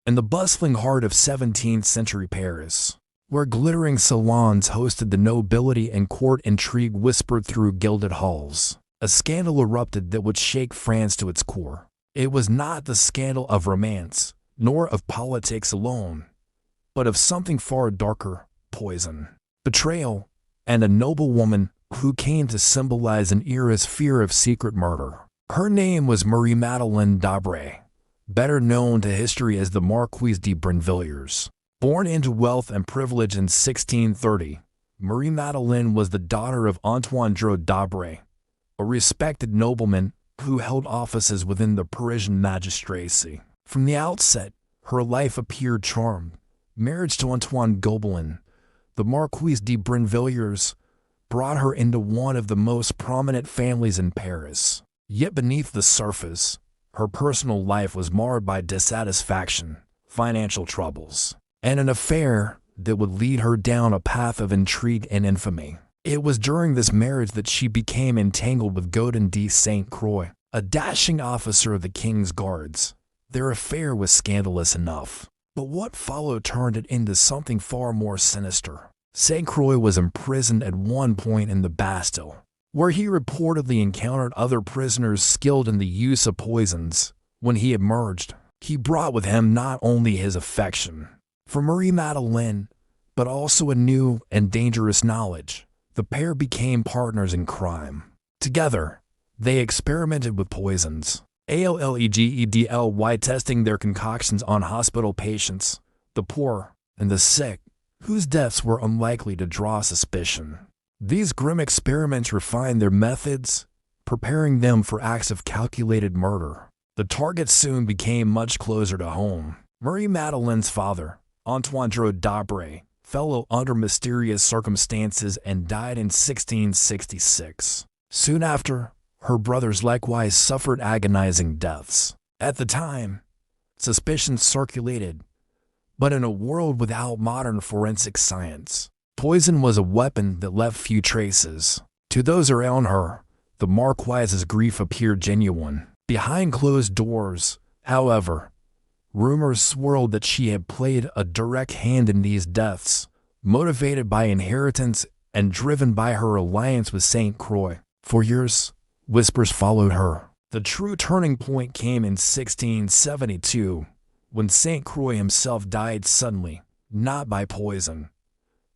in the bustling heart of 17th-century Paris, where glittering salons hosted the nobility and court intrigue whispered through gilded halls. A scandal erupted that would shake France to its core. It was not the scandal of romance, nor of politics alone, but of something far darker: poison, betrayal, and a noble woman who came to symbolize an era's fear of secret murder. Her name was Marie-Madeleine d'Aubray, better known to history as the Marquise de Brinvilliers. Born into wealth and privilege in 1630, Marie-Madeleine was the daughter of Antoine d'Aubray, a respected nobleman who held offices within the Parisian magistracy. From the outset, her life appeared charmed. Marriage to Antoine Gobelin, the Marquise de Brinvilliers, brought her into one of the most prominent families in Paris. Yet beneath the surface, her personal life was marred by dissatisfaction, financial troubles, and an affair that would lead her down a path of intrigue and infamy. It was during this marriage that she became entangled with Gaudin de Saint Croix, a dashing officer of the King's Guards. Their affair was scandalous enough, but what followed turned it into something far more sinister. Saint Croix was imprisoned at one point in the Bastille, where he reportedly encountered other prisoners skilled in the use of poisons. When he emerged, he brought with him not only his affection for Marie-Madeleine, but also a new and dangerous knowledge. The pair became partners in crime. Together, they experimented with poisons, ALLEGEDLY, testing their concoctions on hospital patients, the poor, and the sick, whose deaths were unlikely to draw suspicion. These grim experiments refined their methods, preparing them for acts of calculated murder. The target soon became much closer to home. Marie-Madeleine's father, Antoine d'Aubray, fell under mysterious circumstances and died in 1666. Soon after, her brothers likewise suffered agonizing deaths. At the time, suspicion circulated, but in a world without modern forensic science, poison was a weapon that left few traces. To those around her, the Marquise's grief appeared genuine. Behind closed doors, however, rumors swirled that she had played a direct hand in these deaths, motivated by inheritance and driven by her alliance with Saint Croix. For years, whispers followed her. The true turning point came in 1672, when Saint Croix himself died suddenly, not by poison,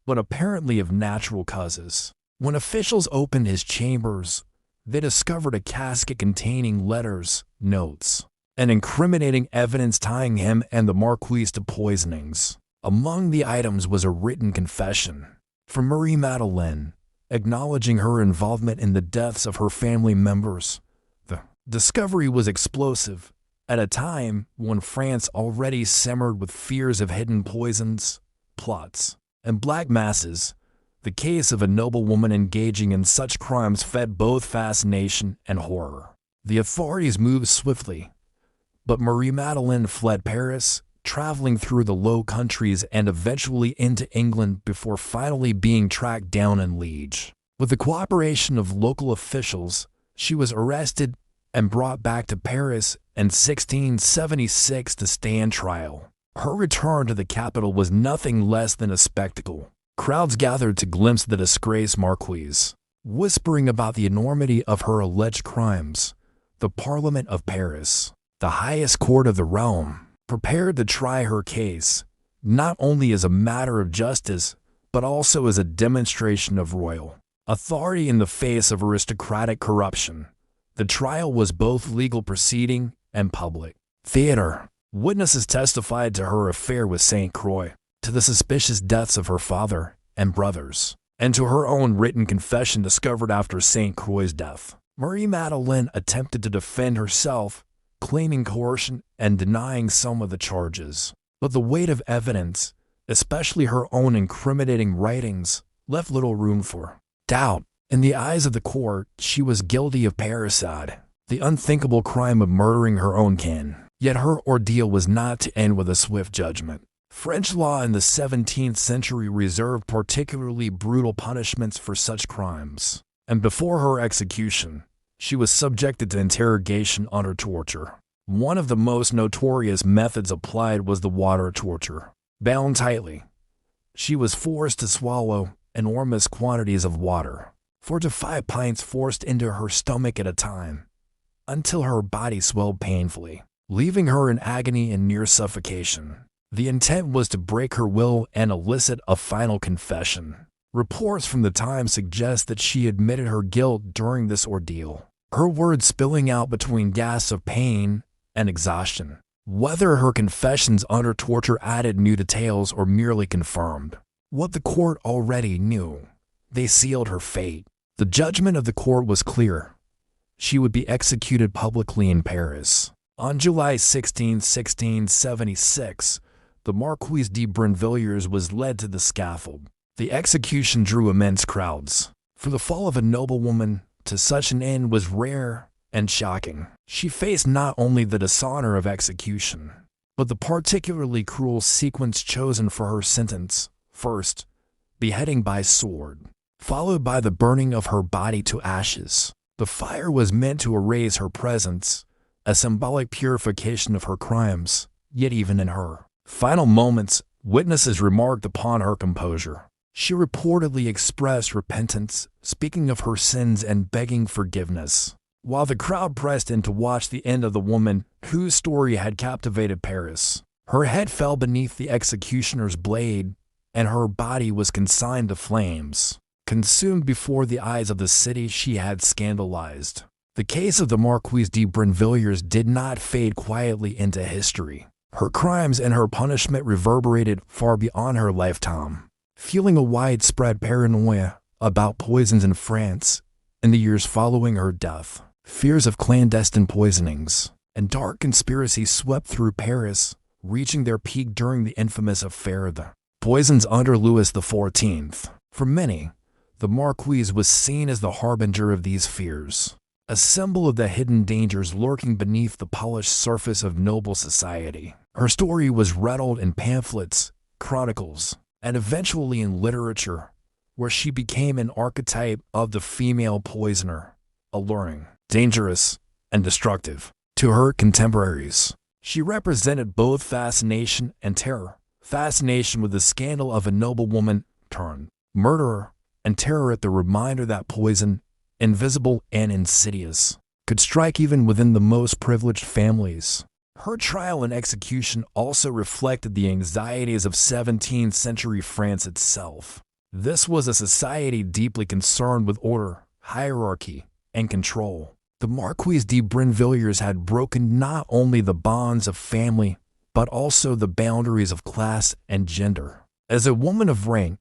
but apparently of natural causes. When officials opened his chambers, they discovered a casket containing letters, notes, and incriminating evidence tying him and the Marquise to poisonings. Among the items was a written confession from Marie-Madeleine, acknowledging her involvement in the deaths of her family members. The discovery was explosive at a time when France already simmered with fears of hidden poisons, plots, and black masses. The case of a noble woman engaging in such crimes fed both fascination and horror. The authorities moved swiftly, but Marie-Madeleine fled Paris, traveling through the Low Countries and eventually into England before finally being tracked down in Liege. With the cooperation of local officials, she was arrested and brought back to Paris in 1676 to stand trial. Her return to the capital was nothing less than a spectacle. Crowds gathered to glimpse the disgraced Marquise. Whispering about the enormity of her alleged crimes, the Parliament of Paris, the highest court of the realm, prepared to try her case, not only as a matter of justice, but also as a demonstration of royal authority in the face of aristocratic corruption. The trial was both legal proceeding and public theater. Witnesses testified to her affair with Saint Croix, to the suspicious deaths of her father and brothers, and to her own written confession discovered after Saint Croix's death. Marie-Madeleine attempted to defend herself, claiming coercion and denying some of the charges. But the weight of evidence, especially her own incriminating writings, left little room for doubt. In the eyes of the court, she was guilty of parricide, the unthinkable crime of murdering her own kin. Yet her ordeal was not to end with a swift judgment. French law in the 17th century reserved particularly brutal punishments for such crimes, and before her execution, she was subjected to interrogation under torture. One of the most notorious methods applied was the water torture. Bound tightly, she was forced to swallow enormous quantities of water, 4 to 5 pints forced into her stomach at a time, until her body swelled painfully, leaving her in agony and near suffocation. The intent was to break her will and elicit a final confession. Reports from the time suggest that she admitted her guilt during this ordeal, her words spilling out between gasps of pain and exhaustion. Whether her confessions under torture added new details or merely confirmed what the court already knew, they sealed her fate. The judgment of the court was clear. She would be executed publicly in Paris. On July 16, 1676, the Marquise de Brinvilliers was led to the scaffold. The execution drew immense crowds. For the fall of a noblewoman to such an end was rare and shocking. She faced not only the dishonor of execution, but the particularly cruel sequence chosen for her sentence. First, beheading by sword, followed by the burning of her body to ashes. The fire was meant to erase her presence, a symbolic purification of her crimes, yet even in her final moments, witnesses remarked upon her composure. She reportedly expressed repentance, speaking of her sins and begging forgiveness. While the crowd pressed in to watch the end of the woman whose story had captivated Paris, her head fell beneath the executioner's blade, and her body was consigned to flames, consumed before the eyes of the city she had scandalized. The case of the Marquise de Brinvilliers did not fade quietly into history. Her crimes and her punishment reverberated far beyond her lifetime, fueling a widespread paranoia about poisons in France in the years following her death. Fears of clandestine poisonings and dark conspiracies swept through Paris, reaching their peak during the infamous affair of the poisons under Louis XIV. For many, the Marquise was seen as the harbinger of these fears, a symbol of the hidden dangers lurking beneath the polished surface of noble society. Her story was riddled in pamphlets, chronicles, and eventually in literature, where she became an archetype of the female poisoner, alluring, dangerous, and destructive. To her contemporaries, she represented both fascination and terror. Fascination with the scandal of a noblewoman turned murderer, and terror at the reminder that poison, invisible and insidious, could strike even within the most privileged families. Her trial and execution also reflected the anxieties of 17th century France itself. This was a society deeply concerned with order, hierarchy, and control. The Marquise de Brinvilliers had broken not only the bonds of family, but also the boundaries of class and gender. As a woman of rank,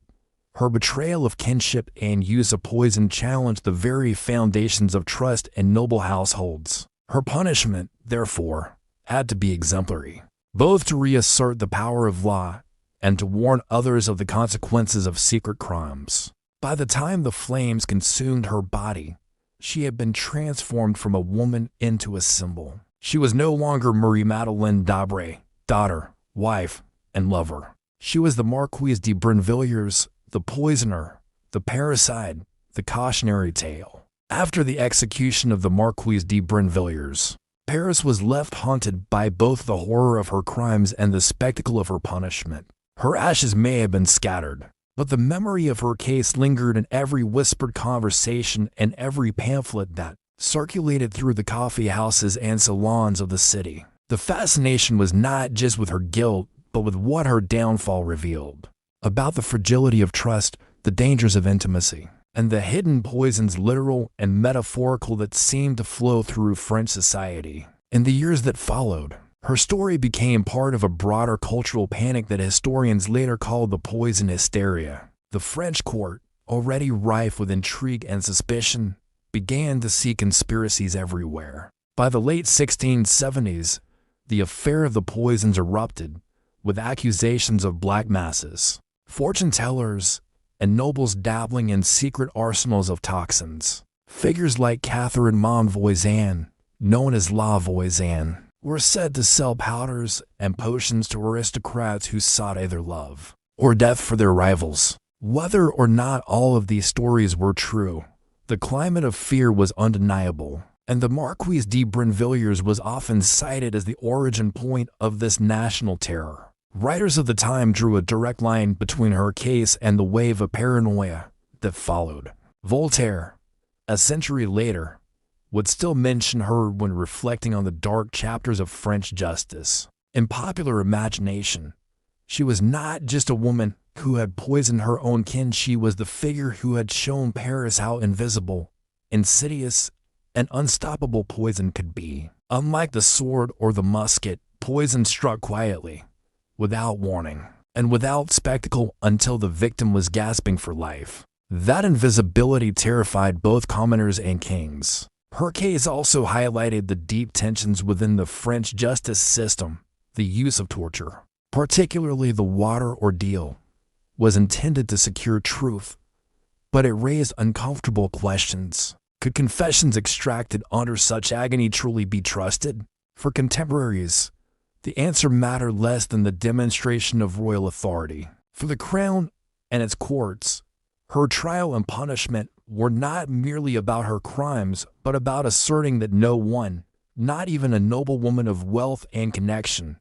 her betrayal of kinship and use of poison challenged the very foundations of trust in noble households. Her punishment, therefore, had to be exemplary, both to reassert the power of law and to warn others of the consequences of secret crimes. By the time the flames consumed her body, she had been transformed from a woman into a symbol. She was no longer Marie-Madeleine d'Aubray, daughter, wife, and lover. She was the Marquise de Brinvilliers, the poisoner, the parricide, the cautionary tale. After the execution of the Marquise de Brinvilliers, Paris was left haunted by both the horror of her crimes and the spectacle of her punishment. Her ashes may have been scattered, but the memory of her case lingered in every whispered conversation and every pamphlet that circulated through the coffee houses and salons of the city. The fascination was not just with her guilt, but with what her downfall revealed about the fragility of trust, the dangers of intimacy, and the hidden poisons, literal and metaphorical, that seemed to flow through French society. In the years that followed, her story became part of a broader cultural panic that historians later called the poison hysteria. The French court, already rife with intrigue and suspicion, began to see conspiracies everywhere. By the late 1670s, the affair of the poisons erupted, with accusations of black masses, fortune-tellers, and nobles dabbling in secret arsenals of toxins. Figures like Catherine Montvoisin, known as La Voisin, were said to sell powders and potions to aristocrats who sought either love or death for their rivals. Whether or not all of these stories were true, the climate of fear was undeniable. and the Marquise de Brinvilliers was often cited as the origin point of this national terror. Writers of the time drew a direct line between her case and the wave of paranoia that followed. Voltaire, a century later, would still mention her when reflecting on the dark chapters of French justice. In popular imagination, she was not just a woman who had poisoned her own kin, she was the figure who had shown Paris how invisible, insidious, and unstoppable poison could be. Unlike the sword or the musket, poison struck quietly, without warning, and without spectacle until the victim was gasping for life. That invisibility terrified both commoners and kings. Her case also highlighted the deep tensions within the French justice system. The use of torture, particularly the water ordeal, was intended to secure truth, but it raised uncomfortable questions. Could confessions extracted under such agony truly be trusted? For contemporaries, the answer mattered less than the demonstration of royal authority. For the crown and its courts, her trial and punishment were not merely about her crimes, but about asserting that no one, not even a noblewoman of wealth and connection,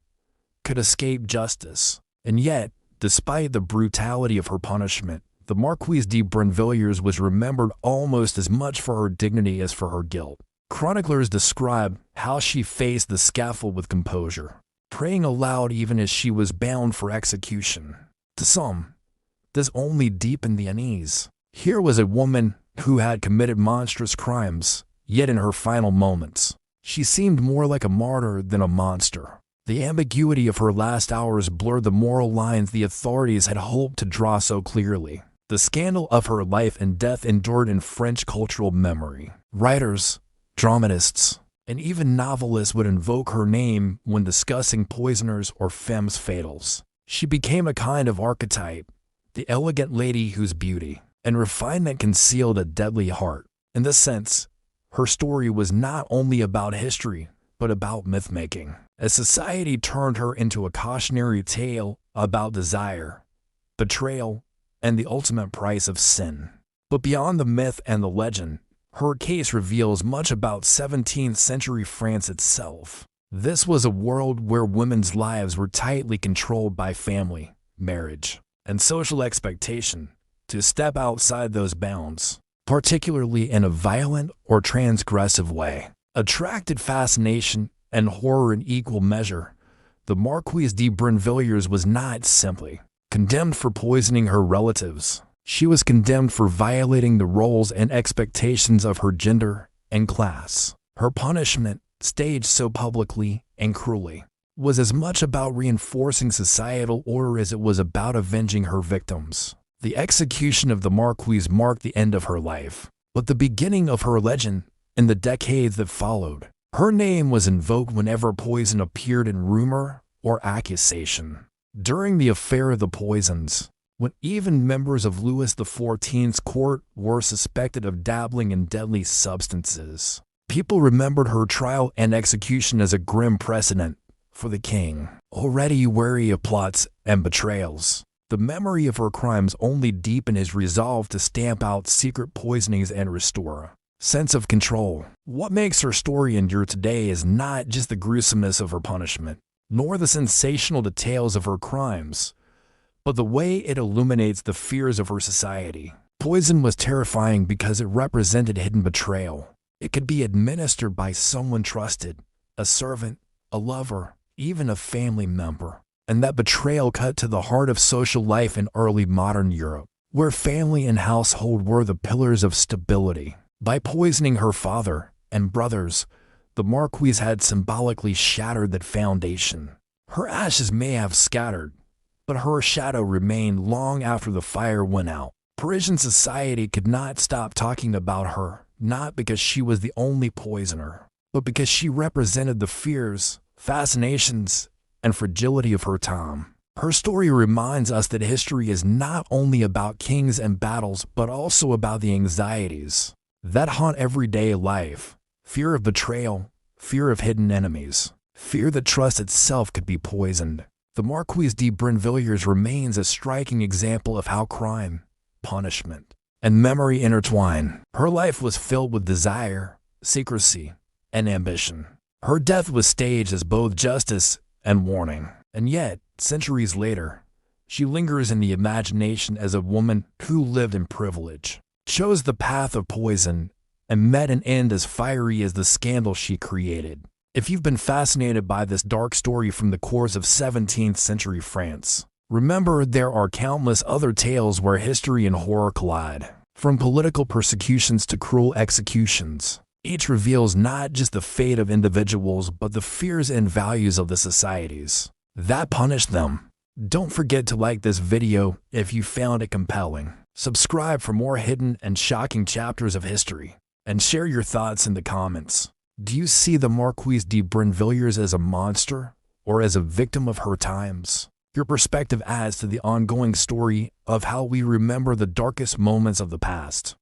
could escape justice. And yet, despite the brutality of her punishment, the Marquise de Brinvilliers was remembered almost as much for her dignity as for her guilt. Chroniclers describe how she faced the scaffold with composure, praying aloud even as she was bound for execution. To some, this only deepened the unease. Here was a woman who had committed monstrous crimes, yet in her final moments, she seemed more like a martyr than a monster. The ambiguity of her last hours blurred the moral lines the authorities had hoped to draw so clearly. The scandal of her life and death endured in French cultural memory. Writers, dramatists, and even novelists would invoke her name when discussing poisoners or femmes fatales. She became a kind of archetype, the elegant lady whose beauty and refinement concealed a deadly heart. In this sense, her story was not only about history, but about myth-making. As society turned her into a cautionary tale about desire, betrayal, and the ultimate price of sin. But beyond the myth and the legend, her case reveals much about 17th century France itself. This was a world where women's lives were tightly controlled by family, marriage, and social expectation. To step outside those bounds, particularly in a violent or transgressive way, attracted fascination and horror in equal measure. The Marquise de Brinvilliers was not simply condemned for poisoning her relatives. She was condemned for violating the roles and expectations of her gender and class. Her punishment, staged so publicly and cruelly, was as much about reinforcing societal order as it was about avenging her victims. The execution of the Marquise marked the end of her life, but the beginning of her legend in the decades that followed. Her name was invoked whenever poison appeared in rumor or accusation. During the affair of the poisons, when even members of Louis XIV's court were suspected of dabbling in deadly substances, people remembered her trial and execution as a grim precedent for the king. Already wary of plots and betrayals, the memory of her crimes only deepened his resolve to stamp out secret poisonings and restore a sense of control. What makes her story endure today is not just the gruesomeness of her punishment, nor the sensational details of her crimes, but the way it illuminates the fears of her society. Poison was terrifying because it represented hidden betrayal. It could be administered by someone trusted, a servant, a lover, even a family member. And that betrayal cut to the heart of social life in early modern Europe, where family and household were the pillars of stability. By poisoning her father and brothers, the Marquise had symbolically shattered that foundation. Her ashes may have scattered, but her shadow remained long after the fire went out. Parisian society could not stop talking about her, not because she was the only poisoner, but because she represented the fears, fascinations, and fragility of her time. Her story reminds us that history is not only about kings and battles, but also about the anxieties that haunt everyday life. Fear of betrayal, fear of hidden enemies, fear that trust itself could be poisoned. The Marquise de Brinvilliers remains a striking example of how crime, punishment, and memory intertwine. Her life was filled with desire, secrecy, and ambition. Her death was staged as both justice and warning, and yet, centuries later, she lingers in the imagination as a woman who lived in privilege, chose the path of poison, and met an end as fiery as the scandal she created. If you've been fascinated by this dark story from the courts of 17th century France, remember there are countless other tales where history and horror collide. From political persecutions to cruel executions, each reveals not just the fate of individuals but the fears and values of the societies that punished them. Don't forget to like this video if you found it compelling. Subscribe for more hidden and shocking chapters of history, and share your thoughts in the comments. Do you see the Marquise de Brinvilliers as a monster or as a victim of her times? Your perspective adds to the ongoing story of how we remember the darkest moments of the past.